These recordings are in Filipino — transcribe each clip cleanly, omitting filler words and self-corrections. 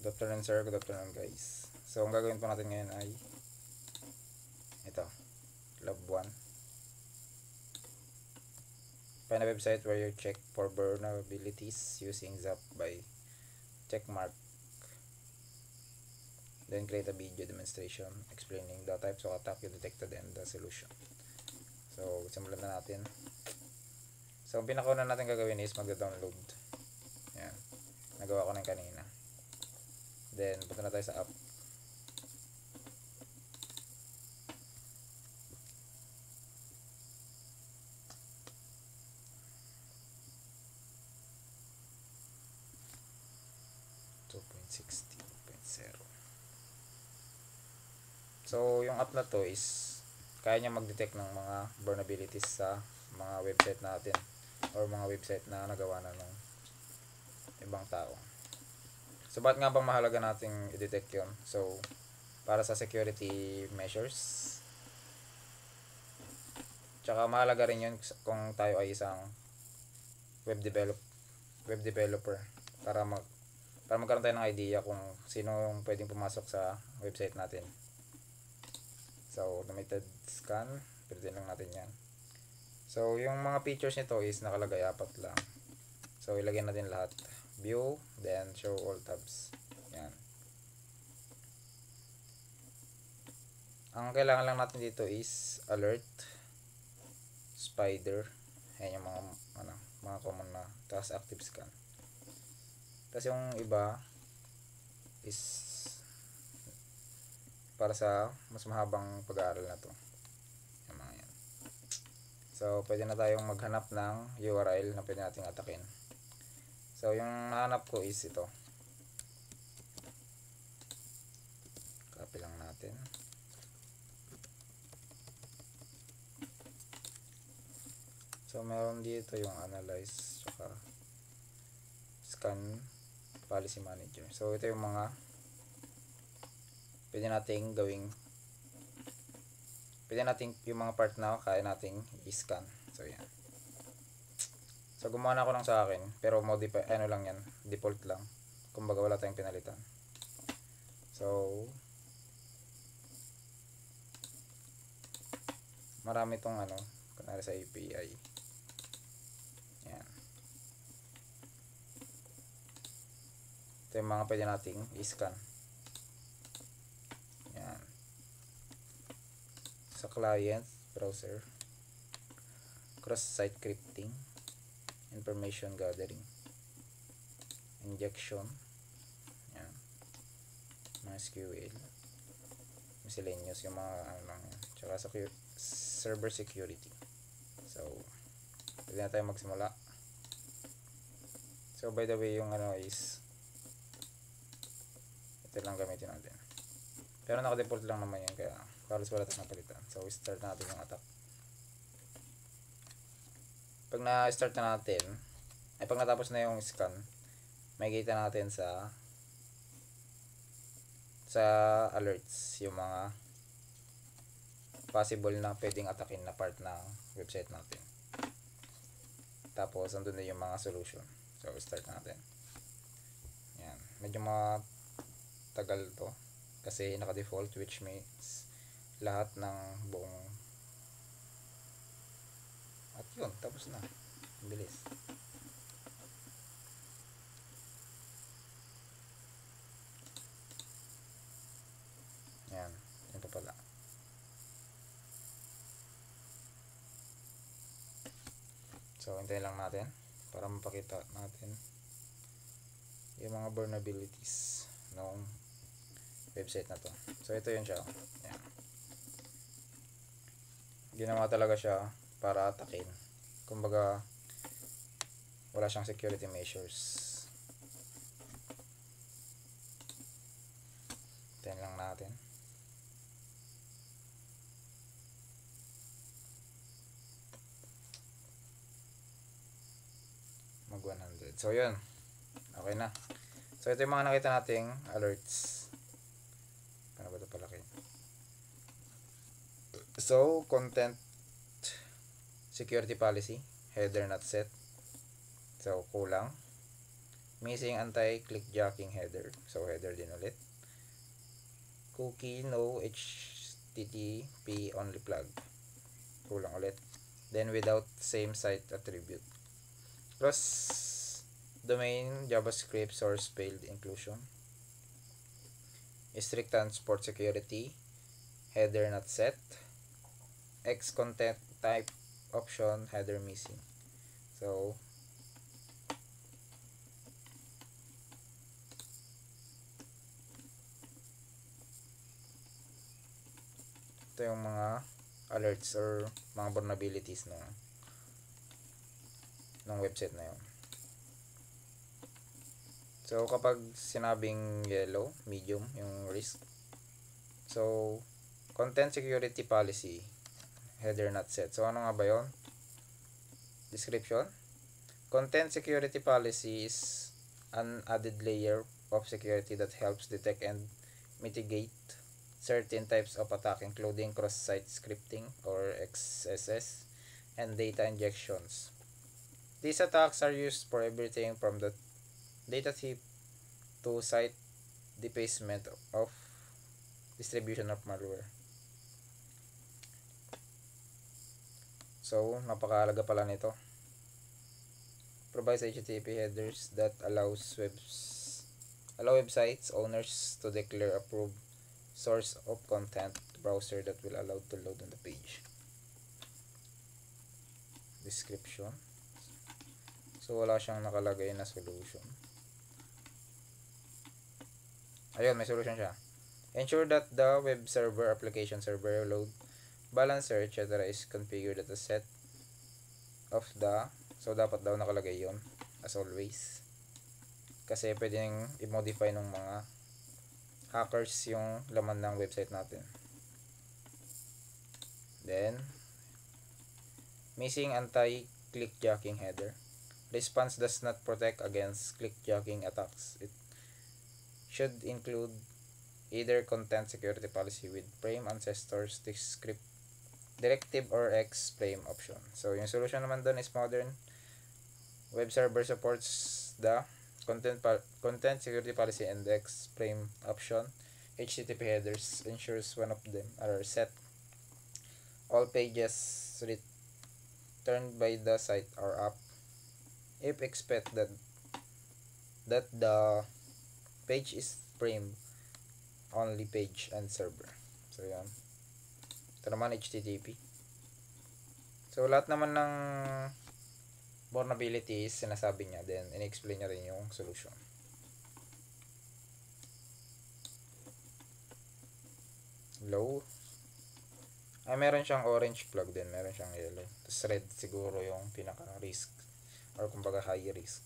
Good afternoon sir, good afternoon guys. So ang gagawin po natin ngayon ay ito, lab 1. Find a website where you check for vulnerabilities using Zap by checkmark. Then create a video demonstration explaining the types of attack you detected and the solution. So simulan na natin. So ang pinakauna natin gagawin is mag-download. Yan. Nagawa ko na kanina. Then punta na tayo sa app. So, yung app na to is kaya niya mag-detect ng mga vulnerabilities sa mga website natin or mga website na nagawa na ng ibang tao. So, bakit nga bang mahalaga nating i-detect yun? So, para sa security measures. Tsaka mahalaga rin yun kung tayo ay isang web developer para magkaroon tayo ng idea kung sino yung pwedeng pumasok sa website natin. So, automated scan. Pilitin lang natin yan. So, yung mga features nito is nakalagay 4 lang. So, ilagay natin lahat. View, then show all tabs. Yan. Ang kailangan lang natin dito is alert, spider. Yan yung mga common na. Tapos active scan. Tapos yung iba is para sa mas mahabang pag-aaral na to. Yung mga yan. So, pwede na tayong maghanap ng URL na pwede nating atakin. So, yung nahanap ko is ito. Copy lang natin. So, meron dito yung analyze saka scan policy manager. So, ito yung mga pwede nating yung mga part na kaya nating i-scan. So yan. So gumawa na ako ng sa akin, pero modify lang yan, default lang. Kumbaga wala tayong pinalitan. So marami tong kunwari sa API. Yan. Ito yung mga pwede nating i-scan. Sa client, browser, cross-site crypting, information gathering, injection, yan, MySQL, miscellaneous, yung mga lang yan, tsaka sa server security. So, pwede na tayo magsimula. So, by the way, yung is ito lang gamitin natin. Pero naka-default lang naman yan, kaya halos wala tayong napalitan. So, start natin yung attack. Pag na-start na natin, pag natapos na yung scan, makikita natin sa alerts yung mga possible na pwedeng atakin na part ng website natin. Tapos, andun na yung mga solution. So, start natin. Yan. Medyo matagal to kasi naka-default, which means lahat ng buong at yun, tapos na. Bilis. Yan, yun pa pala. So, hintayin lang natin para mapakita natin yung mga vulnerabilities ng website na to. So, ito yun siya. Yan. Ginawa talaga siya para atakin. Kumbaga wala siyang security measures. Tingnan lang natin. Mag 100. So yun. Okay na. So ito yung mga nakita nating alerts. Paano ba ito palaki? So, content security policy, header not set. So, kulang. Missing anti-clickjacking header. So, header din ulit. Cookie no HTTP only flag. Kulang ulit. Then, without same site attribute. Cross domain JavaScript source failed inclusion. Strict transport security. Header not set. X content type option header missing. So, ito yung mga alerts or mga vulnerabilities ng website na yun. So, kapag sinabing yellow, medium, yung risk. So, content security policy, header not set. So, ano nga ba yun? Description. Content security policy is an added layer of security that helps detect and mitigate certain types of attack, including cross-site scripting or XSS and data injections. These attacks are used for everything from the data thief to site defacement of distribution of malware. So, napakahalaga pala nito. Provides HTTP headers that allow websites owners to declare approved source of content browser that will allow to load on the page. Description. So, wala siyang nakalagay na solution. Ayun, may solution siya. Ensure that the web server, application server, load balancer, etc. is configured at a set of the, so dapat daw nakalagay yon as always. Kasi pwedeng i-modify ng mga hackers yung laman ng website natin. Then, missing anti-clickjacking header. Response does not protect against clickjacking attacks. It should include either content security policy with frame ancestors script directive or X frame option. So, yung solution naman doon is modern web server supports the content security policy and X frame option. HTTP headers ensures one of them are set. All pages returned by the site are up. If expect that the page is frame only page and server. So, yan. Ito naman HTTP. So, lahat naman ng vulnerabilities sinasabi niya, then in-explain niya rin yung solution. Low. Ay, meron siyang orange flag din, meron siyang yellow. Tapos red siguro yung pinaka-risk or kumbaga high risk.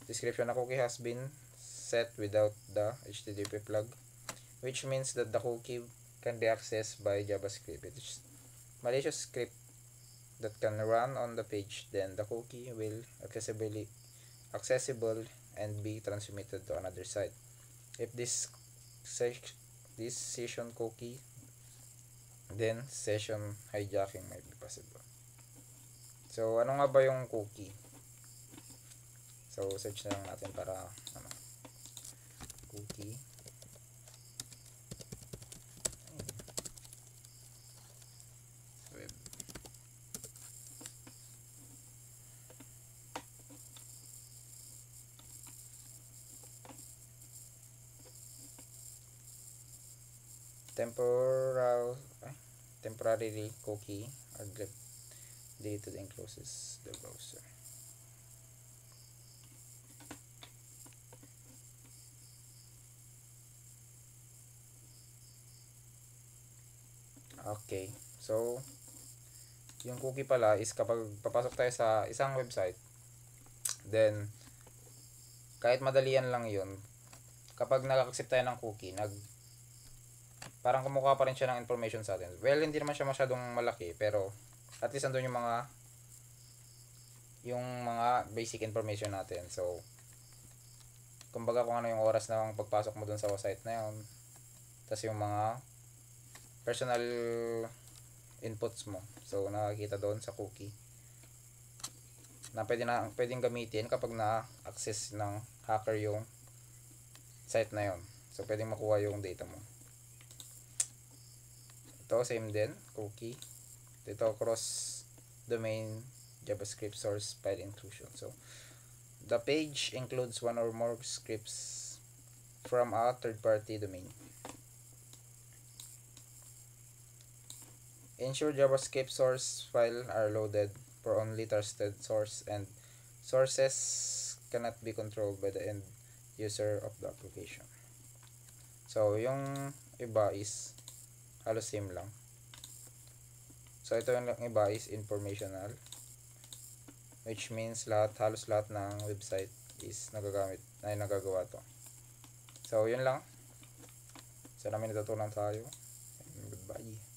Description: a cookie has been set without the HTTP flag, which means that the cookie can be accessed by JavaScript. It is malicious script that can run on the page, then the cookie will accessible and be transmitted to another site. If this session cookie, then session hijacking might be possible. So, ano nga ba yung cookie? So, search na lang natin para cookie. Web. Temporarily cookie are deleted and closes the browser. Okay. So, yung cookie pala is kapag papasok tayo sa isang website, then, kahit madalian lang yun, kapag nag-accept tayo ng cookie, parang kumukha pa rin siya ng information sa atin. Well, hindi naman siya masyadong malaki, pero at least andun yung mga basic information natin. So, kumbaga kung ano yung oras ng pagpasok mo dun sa website na yun, tas yung mga personal inputs mo. So, nakikita doon sa cookie. na pwedeng gamitin kapag na-access ng hacker yung site na yon. So pwedeng makuha yung data mo. Ito same din, cookie. Ito cross domain JavaScript source file intrusion. So the page includes one or more scripts from a third-party domain. Ensure JavaScript source file are loaded for only trusted source and sources cannot be controlled by the end user of the application. So, yung iba is halos same lang. So, ito yung iba is informational, which means halos lahat ng website is nagagawa to. So, yun lang. So, namin natutunan tayo. Goodbye.